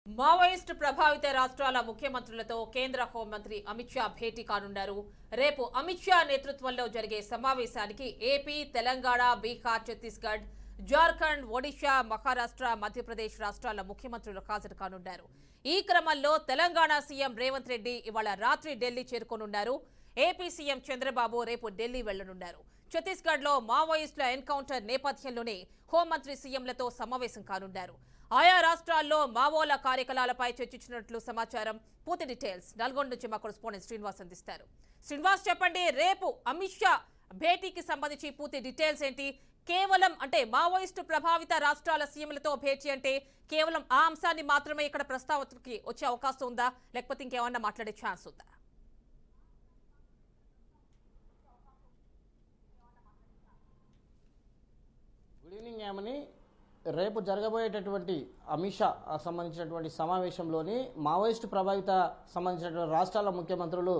Maoist ప్రభావిత రాష్ట్రాల ముఖ్యమంత్రులతో కేంద్ర హోంమంత్రి అమిత్ షా భేటీ కానున్నారు. రేపు అమిత్ షా నేతృత్వంలో జరిగే సమావేశానికి ఏపీ, తెలంగాణ, బీహార్, ఛత్తీస్గఢ్, జార్ఖండ్, ఒడిషా, మహారాష్ట్ర, మధ్యప్రదేశ్ రాష్ట్రాల ముఖ్యమంత్రులు హాజరు కానున్నారు. ఈ క్రమంలో తెలంగాణ సీఎం రేవంత్ రెడ్డి ఇవాళ రాత్రి ఢిల్లీ చేరుకోనున్నారు. ఏపీ సీఎం చంద్రబాబు రేపు ఢిల్లీ వెళ్లనున్నారు. ఛత్తీస్గఢ్ లో మావోయిస్టుల ఎన్కౌంటర్ నేపథ్యంలోనే హోంమంత్రి సీఎంలతో సమావేశం కానున్నారు. ఆయా రాష్ట్రాల్లో మావోల కార్యకలాపాలపై చర్చించినట్లు సమాచారం. పూర్తి డీటెయిల్స్ నల్గొండ నుంచి మా కరెస్పాండెంట్ శ్రీనివాస్ అందిస్తారు. శ్రీనివాస్, చెప్పండి, రేపు అమిత్ షా భేటీకి సంబంధించి పూర్తి డీటెయిల్స్ ఏంటి? కేవలం మావోయిస్టు ప్రభావిత రాష్ట్రాల సీఎంలతో భేటీ అంటే కేవలం ఆ అంశాన్ని మాత్రమే ఇక్కడ ప్రస్తావనకి వచ్చే అవకాశం ఉందా, లేకపోతే ఇంకేమన్నా మాట్లాడే ఛాన్స్ ఉందా? Good evening Yamini. రేపు జరగబోయేటటువంటి అమిత్ షా సంబంధించినటువంటి సమావేశంలోని మావోయిస్టు ప్రభావిత సంబంధించినటువంటి రాష్ట్రాల ముఖ్యమంత్రులు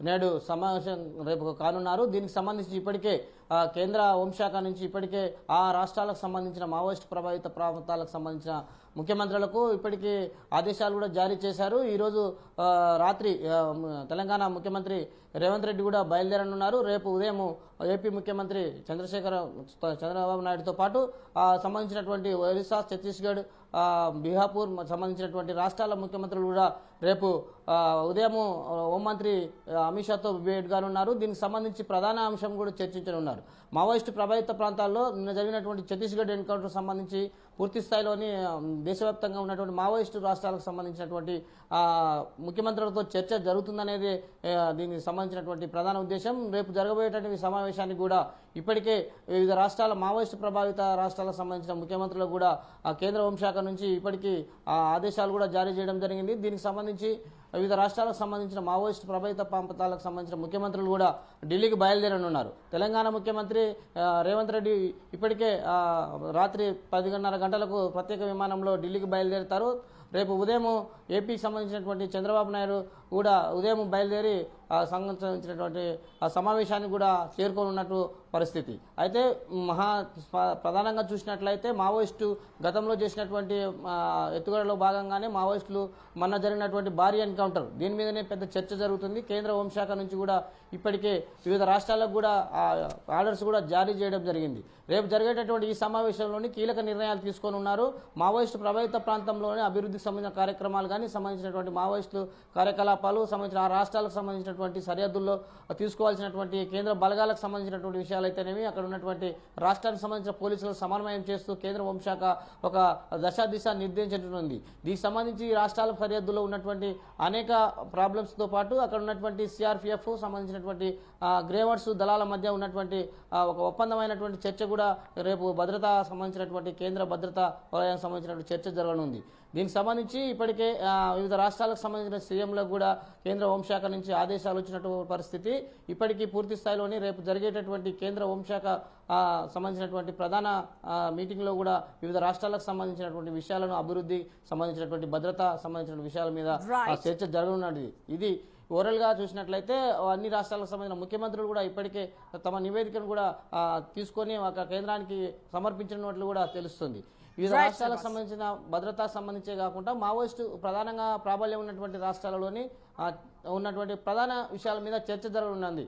నేడు సమావేశం రేపు కానున్నారు. దీనికి సంబంధించి ఇప్పటికే కేంద్ర హోంశాఖ నుంచి ఇప్పటికే ఆ రాష్ట్రాలకు సంబంధించిన మావోయిస్టు ప్రభావిత ప్రాంతాలకు సంబంధించిన ముఖ్యమంత్రులకు ఇప్పటికీ ఆదేశాలు కూడా జారీ చేశారు. ఈరోజు రాత్రి తెలంగాణ ముఖ్యమంత్రి రేవంత్ రెడ్డి కూడా బయలుదేరనున్నారు. రేపు ఉదయం ఏపీ ముఖ్యమంత్రి చంద్రబాబు నాయుడుతో పాటు సంబంధించినటువంటి ఒరిస్సా, ఛత్తీస్గఢ్, బీహాపూర్ సంబంధించినటువంటి రాష్ట్రాల ముఖ్యమంత్రులు కూడా రేపు ఉదయం హోంమంత్రి అమిత్ షాతో భేటీ కానున్నారు. దీనికి సంబంధించి ప్రధాన అంశం కూడా చర్చించనున్నారు. మావోయిస్టు ప్రభావిత ప్రాంతాల్లో నిన్న జరిగినటువంటి ఛత్తీస్గఢ్ ఎన్కౌంటర్ సంబంధించి పూర్తి స్థాయిలోని దేశవ్యాప్తంగా ఉన్నటువంటి మావోయిస్టు రాష్ట్రాలకు సంబంధించినటువంటి ముఖ్యమంత్రులతో చర్చ జరుగుతుందనేది దీనికి సంబంధించినటువంటి ప్రధాన ఉద్దేశం. రేపు జరగబోయేటటువంటి సమావేశానికి కూడా ఇప్పటికే వివిధ రాష్ట్రాల మావోయిస్టు ప్రభావిత రాష్ట్రాలకు సంబంధించిన ముఖ్యమంత్రులకు కూడా కేంద్ర హోంశాఖ నుంచి ఇప్పటికీ ఆదేశాలు కూడా జారీ చేయడం జరిగింది. దీనికి సంబంధించి వివిధ రాష్ట్రాలకు సంబంధించిన మావోయిస్టు ప్రభావిత ప్రాంతాలకు సంబంధించిన ముఖ్యమంత్రులు కూడా ఢిల్లీకి బయలుదేరనున్నారు. తెలంగాణ ముఖ్యమంత్రి రేవంత్ రెడ్డి ఇప్పటికే రాత్రి 10:30 గంటలకు ప్రత్యేక విమానంలో ఢిల్లీకి బయలుదేరుతారు. రేపు ఉదయం ఏపీకి సంబంధించినటువంటి చంద్రబాబు నాయుడు కూడా ఉదయం బయలుదేరి సంబంధించినటువంటి సమావేశానికి కూడా చేరుకోనున్నట్టు పరిస్థితి. అయితే ప్రధానంగా చూసినట్లయితే మావోయిస్టు గతంలో చేసినటువంటి ఎత్తుగడలో భాగంగానే మావోయిస్టులు మొన్న జరిగినటువంటి భారీ ఎన్కౌంటర్ దీని మీదనే పెద్ద చర్చ జరుగుతుంది. కేంద్ర హోంశాఖ నుంచి కూడా ఇప్పటికే వివిధ రాష్ట్రాలకు కూడా ఆర్డర్స్ కూడా జారీ చేయడం జరిగింది. రేపు జరిగేటటువంటి ఈ సమావేశంలోని కీలక నిర్ణయాలు తీసుకొని ఉన్నారు. మావోయిస్టు ప్రభావిత ప్రాంతంలోనే అభివృద్ధికి సంబంధించిన కార్యక్రమాలు కానీ సంబంధించినటువంటి మావోయిస్టు కార్యకలాపాలు సంబంధించిన ఆ రాష్ట్రాలకు సంబంధించినటువంటి సరిహద్దుల్లో తీసుకోవాల్సినటువంటి కేంద్ర బలగాలకు సంబంధించినటువంటి విషయాలు అయితేనేమి అక్కడ ఉన్నటువంటి రాష్ట్రానికి సంబంధించిన పోలీసులకు సమన్వయం చేస్తూ కేంద్ర హోంశాఖ ఒక దిశ నిర్దేశించనుంది. దీనికి సంబంధించి రాష్ట్రాల సరిహద్దులో ఉన్నటువంటి అనేక ప్రాబ్లమ్స్తో పాటు అక్కడ ఉన్నటువంటి సిఆర్పిఎఫ్ సంబంధించినటువంటి గ్రేవర్స్ దళాల మధ్య ఉన్నటువంటి ఒక ఒప్పందమైనటువంటి చర్చ కూడా రేపు భద్రతా సంబంధించినటువంటి కేంద్ర భద్రతా వలయానికి సంబంధించినటువంటి చర్చ జరగనుంది. దీనికి సంబంధించి ఇప్పటికే వివిధ రాష్ట్రాలకు సంబంధించిన సీఎంలకు కూడా కేంద్ర హోంశాఖ నుంచి ఆదేశాలు వచ్చినటువంటి పరిస్థితి. ఇప్పటికీ పూర్తి స్థాయిలోని రేపు జరిగేటటువంటి కేంద్ర హోంశాఖ సంబంధించినటువంటి ప్రధాన మీటింగ్లో కూడా వివిధ రాష్ట్రాలకు సంబంధించినటువంటి విషయాలను అభివృద్ధి సంబంధించినటువంటి భద్రత సంబంధించిన విషయాల మీద చర్చ జరగనున్నది. ఇది ఓవరాల్ గా చూసినట్లయితే అన్ని రాష్ట్రాలకు సంబంధించిన ముఖ్యమంత్రులు కూడా ఇప్పటికే తమ నివేదికను కూడా తీసుకొని ఒక కేంద్రానికి సమర్పించినట్లు కూడా తెలుస్తుంది. వివిధ రాష్ట్రాలకు సంబంధించిన భద్రతా సంబంధించే కాకుండా మావోయిస్టు ప్రధానంగా ప్రాబల్యం ఉన్నటువంటి రాష్ట్రాలలోని ఉన్నటువంటి ప్రధాన విషయాల మీద చర్చ జరగనున్నది.